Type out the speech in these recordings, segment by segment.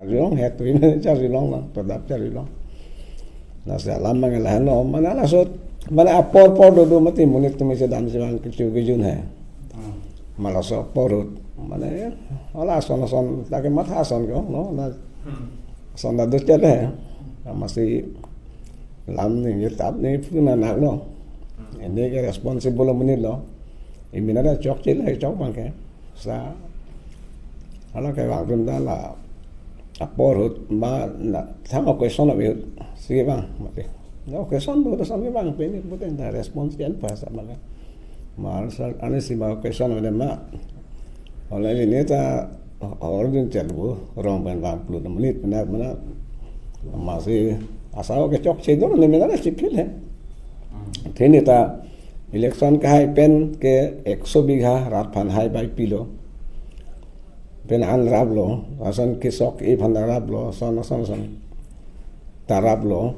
Rilong het tu ini cari long lah, tetap cari long. Nasi alam mengelah no, mana lah sot, mana apor dulu mati munit tu mesti dalam siang kecil hai. Malah so porut, mana ya, alah son tak kemat hason kau, no, na son dah dua cale, masih lam ni tetap ni pun nak no. Ini ke responsible munit lo, ini ada cok cile cok bangke, sa, alah kayak waktu dah porut ma sama question of it sige bang mati no question do san bang peni puten da response yan pasa maga mal sal anesi ma question of ma oleh ini ta origin celu rom ban 40 menit mana masih asal ke chok che do ne mena chipil hai theni ta election ka hai pen ke 100 बीघा रात fun hai by pilo pen an rablo asan kisok i phan rablo son tarablo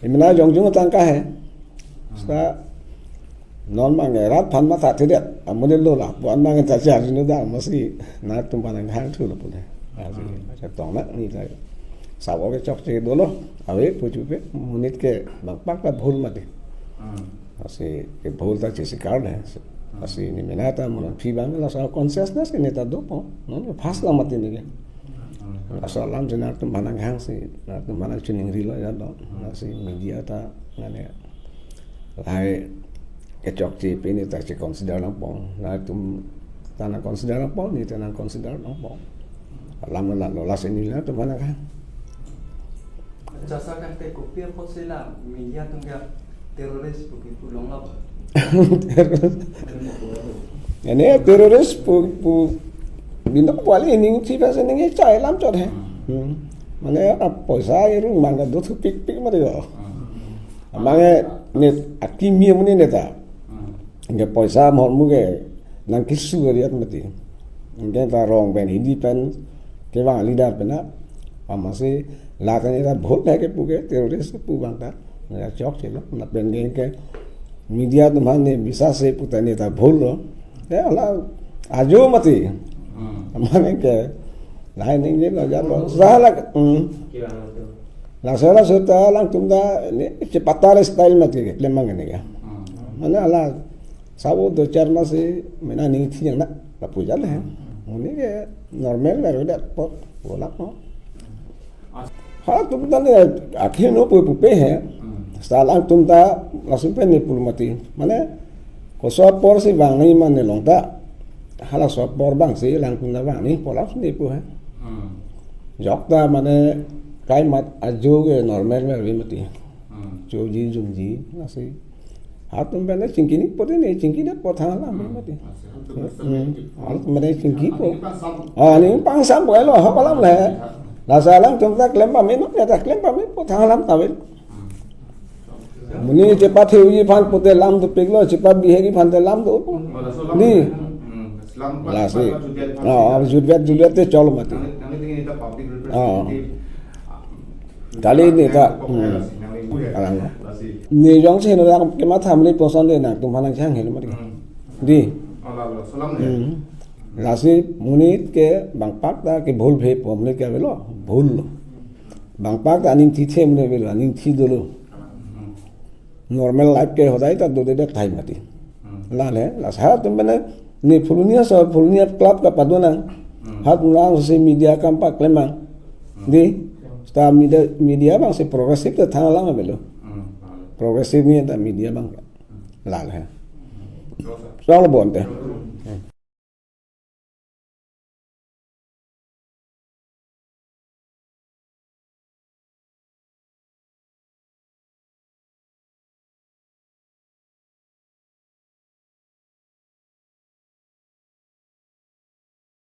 imna jongjung tangka hai sta non mange rat phan ma tha thidet amune lo la bon mang ta cha ni da masi na tum pan hang thu lo pune asi cha tong na ni ta sa bo ke chok che do lo ave pu chu pe munit ke bang pak pa bhul ma de asi ke bhul ta che sikar hai asi ni menata mon phi bang la sa consciousness ke neta do po no fast la mati ni ke asal lam jena tum banang hang si na tum banang chuning ri lo ya do asi media ta ngane hai ke chok chi pe ni ta chi consider lang po na tum ta na consider lang po ni ta na consider lang po lam la lo la se ni la tum banang hang jasa kan te kopiar po sila media tum ya teroris begitu long la ini teroris pu bintang kuali ini sih pasal ini cai lam cot hai, mana apa saya rumah mangga dua tu pik mana yo, mangga ni akimia mana ni ta, enggak poisa mau muge nang kisu dia mati, enggak ta rong pen hindi pen kewang leader pena, masih lakukan itu बहुत है के पुगे teroris pu bangka, ya cok sih lo, nak pen ke media तुम्हारे विशा से पुतने था भूल लो ये अल्लाह आजो मती हमारे के लाइन नहीं लगा लो साला लासला सोता lang तुमदा cepatare style mati ke lemang ini ya mana अल्लाह साबो दो चार मास से मैंने नहीं थी ना la puja le ini ke normal la roda pot bola no हाँ तुमदा ने आखिर नो पुपे है salang tumta langsung pen pul mati mana ko sopor si bang ni man long ta hala sopor bang si lang tumta bang ni polap ni pu hai jok ta mana kai mat ajo ke normal me mati joji jumji nasi hat tum pen cingki ni pote ni cingki da potha la mati hal mana cingki po ni pang sam bo lo ha palam le la salang tumta klem pa me no ta klem pa me potha lam ta be muni cepat hewi fan putih lam tu peglo cepat bihegi fan tu lam tu ni lasi Juliet tu colo mati kali ni tak alang ni jong sih nak kemat hamli posan deh nak tumpang nang cang helu mati di lasi muni ke bang pak ta ke bhul bhe pomne ke belo bhul bang pak ta aning thi the mune belo aning thi dulu normal life के होता है तो दो दिन टाइम मती लाल है लास हाथ तुम बने ने फुलनिया क्लब का पदोना हाथ उलांग से मीडिया काम पा क्लेमा di sta media bang se progresif तो थाना लामा बेलो progresif ni ta media bang लाल है चलो बोलते